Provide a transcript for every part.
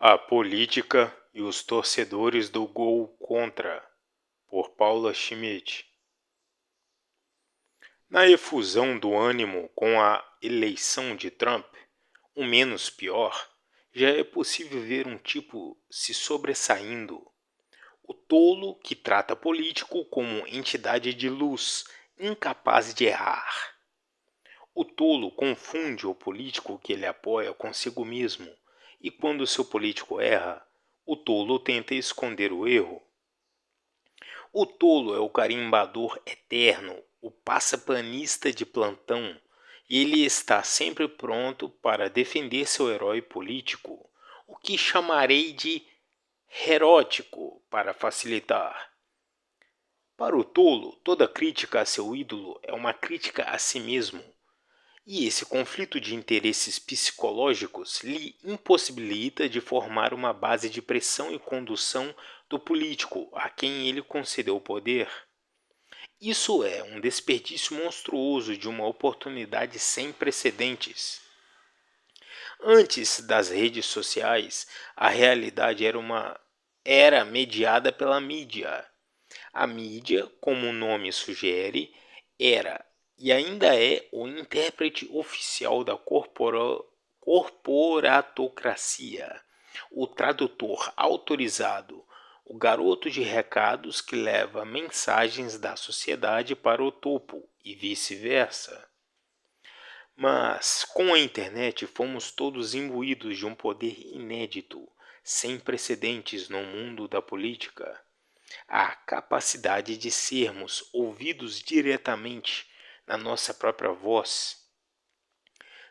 A política e os torcedores do Gol Contra, por Paula Schmidt. Na efusão do ânimo com a eleição de Trump, o menos pior, já é possível ver um tipo se sobressaindo: o tolo que trata político como entidade de luz, incapaz de errar. O tolo confunde o político que ele apoia consigo mesmo, e quando seu político erra, o tolo tenta esconder o erro. O tolo é o carimbador eterno, o passapanista de plantão, e ele está sempre pronto para defender seu herói político, o que chamarei de herótico para facilitar. Para o tolo, toda crítica a seu ídolo é uma crítica a si mesmo. E esse conflito de interesses psicológicos lhe impossibilita de formar uma base de pressão e condução do político a quem ele concedeu o poder. Isso é um desperdício monstruoso de uma oportunidade sem precedentes. Antes das redes sociais, a realidade era mediada pela mídia. A mídia, como o nome sugere, era e ainda é o intérprete oficial da corporatocracia, o tradutor autorizado, o garoto de recados que leva mensagens da sociedade para o topo e vice-versa. Mas com a internet fomos todos imbuídos de um poder inédito, sem precedentes no mundo da política: a capacidade de sermos ouvidos diretamente na nossa própria voz.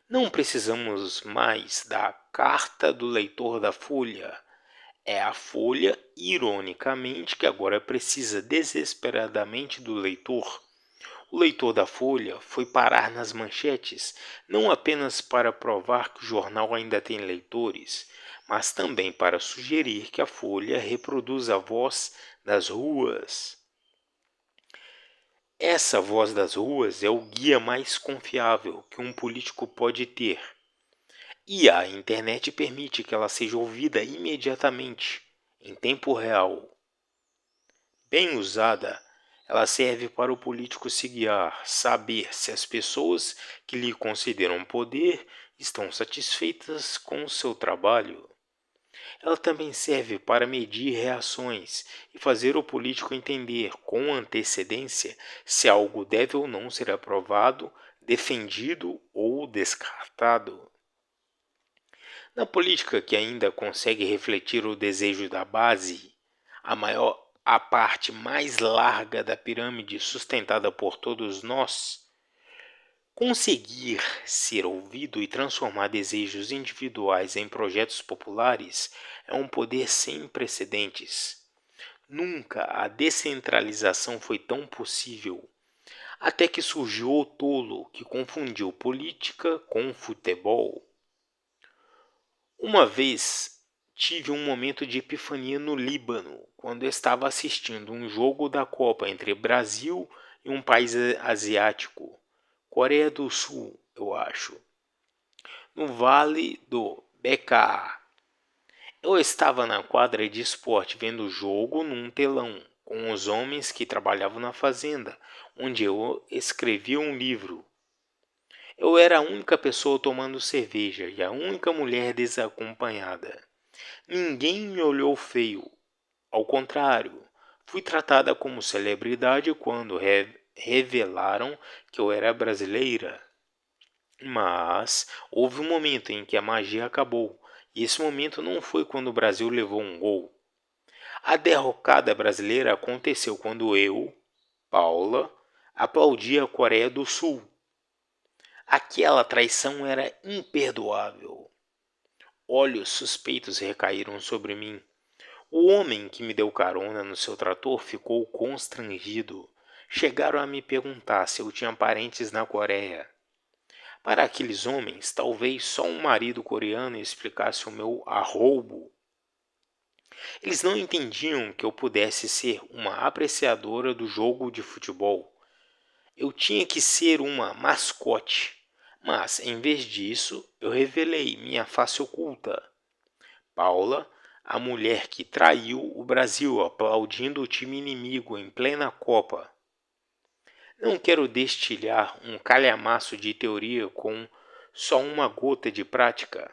Não precisamos mais da carta do leitor da Folha. É a Folha, ironicamente, que agora precisa desesperadamente do leitor. O leitor da Folha foi parar nas manchetes não apenas para provar que o jornal ainda tem leitores, mas também para sugerir que a Folha reproduz a voz das ruas. Essa voz das ruas é o guia mais confiável que um político pode ter. E a internet permite que ela seja ouvida imediatamente, em tempo real. Bem usada, ela serve para o político se guiar, saber se as pessoas que lhe consideram poder estão satisfeitas com o seu trabalho. Ela também serve para medir reações e fazer o político entender com antecedência se algo deve ou não ser aprovado, defendido ou descartado. Na política que ainda consegue refletir o desejo da base, a parte mais larga da pirâmide sustentada por todos nós, conseguir ser ouvido e transformar desejos individuais em projetos populares é um poder sem precedentes. Nunca a descentralização foi tão possível, até que surgiu o tolo que confundiu política com futebol. Uma vez tive um momento de epifania no Líbano, quando estava assistindo um jogo da Copa entre Brasil e um país asiático, Coreia do Sul, eu acho, no Vale do Bekaa. Eu estava na quadra de esporte vendo o jogo num telão, com os homens que trabalhavam na fazenda, onde eu escrevia um livro. Eu era a única pessoa tomando cerveja e a única mulher desacompanhada. Ninguém me olhou feio. Ao contrário, fui tratada como celebridade quando revelaram que eu era brasileira. Mas houve um momento em que a magia acabou, e esse momento não foi quando o Brasil levou um gol. A derrocada brasileira aconteceu quando eu, Paula, aplaudi a Coreia do Sul. Aquela traição era imperdoável. Olhos suspeitos recaíram sobre mim. O homem que me deu carona no seu trator ficou constrangido. Chegaram a me perguntar se eu tinha parentes na Coreia. Para aqueles homens, talvez só um marido coreano explicasse o meu arroubo. Eles não entendiam que eu pudesse ser uma apreciadora do jogo de futebol. Eu tinha que ser uma mascote, mas em vez disso, eu revelei minha face oculta. Paula, a mulher que traiu o Brasil aplaudindo o time inimigo em plena Copa. Não quero destilhar um calhamaço de teoria com só uma gota de prática.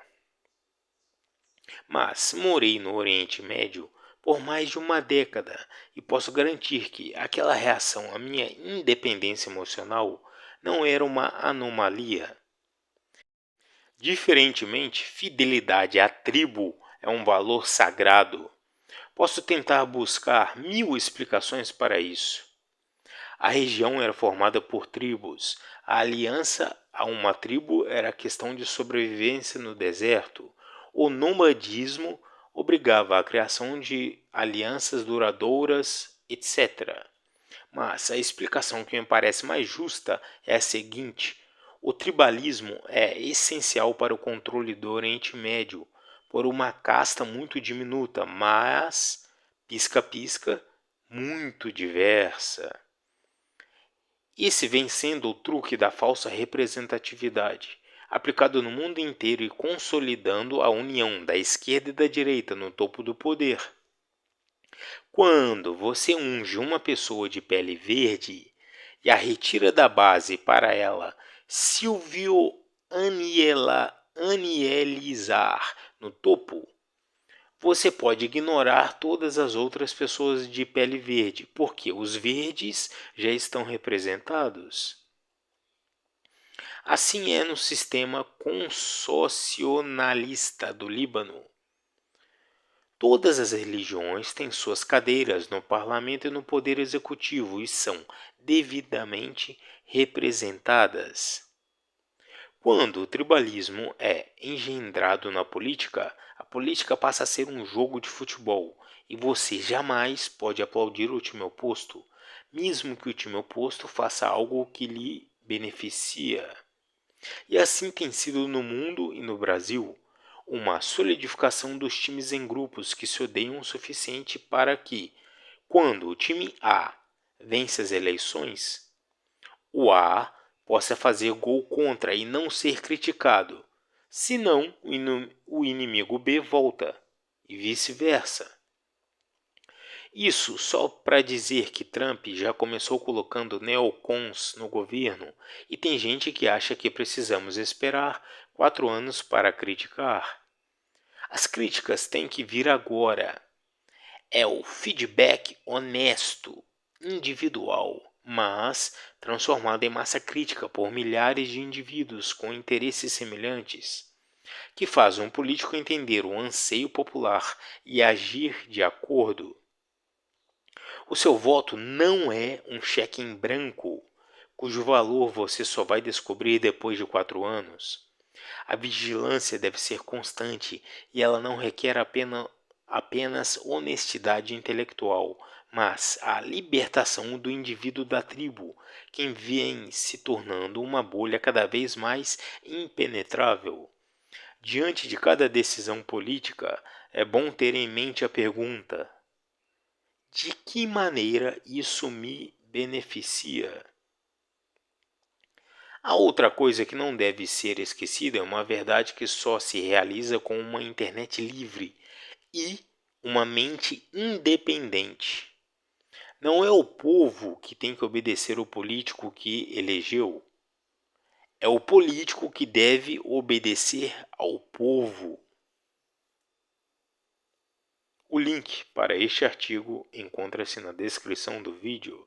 Mas morei no Oriente Médio por mais de uma década e posso garantir que aquela reação à minha independência emocional não era uma anomalia. Diferentemente, fidelidade à tribo é um valor sagrado. Posso tentar buscar 1000 explicações para isso. A região era formada por tribos. A aliança a uma tribo era questão de sobrevivência no deserto. O nomadismo obrigava à criação de alianças duradouras, etc. Mas a explicação que me parece mais justa é a seguinte: o tribalismo é essencial para o controle do Oriente Médio por uma casta muito diminuta, mas pisca-pisca muito diversa. Esse vem sendo o truque da falsa representatividade, aplicado no mundo inteiro e consolidando a união da esquerda e da direita no topo do poder. Quando você unge uma pessoa de pele verde e a retira da base para ela Silvio anielizar no topo, você pode ignorar todas as outras pessoas de pele verde, porque os verdes já estão representados. Assim é no sistema consociacionalista do Líbano. Todas as religiões têm suas cadeiras no parlamento e no poder executivo e são devidamente representadas. Quando o tribalismo é engendrado na política, a política passa a ser um jogo de futebol e você jamais pode aplaudir o time oposto, mesmo que o time oposto faça algo que lhe beneficia. E assim tem sido no mundo e no Brasil, uma solidificação dos times em grupos que se odeiam o suficiente para que, quando o time A vence as eleições, o A possa fazer gol contra e não ser criticado. Senão, o inimigo B volta, e vice-versa. Isso só para dizer que Trump já começou colocando neocons no governo e tem gente que acha que precisamos esperar 4 anos para criticar. As críticas têm que vir agora. É o feedback honesto, individual, mas transformado em massa crítica por milhares de indivíduos com interesses semelhantes, que faz um político entender o anseio popular e agir de acordo. O seu voto não é um cheque em branco, cujo valor você só vai descobrir depois de 4 anos. A vigilância deve ser constante e ela não requer apenas honestidade intelectual, mas a libertação do indivíduo da tribo, quem vem se tornando uma bolha cada vez mais impenetrável. Diante de cada decisão política, é bom ter em mente a pergunta: de que maneira isso me beneficia? A outra coisa que não deve ser esquecida é uma verdade que só se realiza com uma internet livre e uma mente independente. Não é o povo que tem que obedecer o político que elegeu. É o político que deve obedecer ao povo. O link para este artigo encontra-se na descrição do vídeo.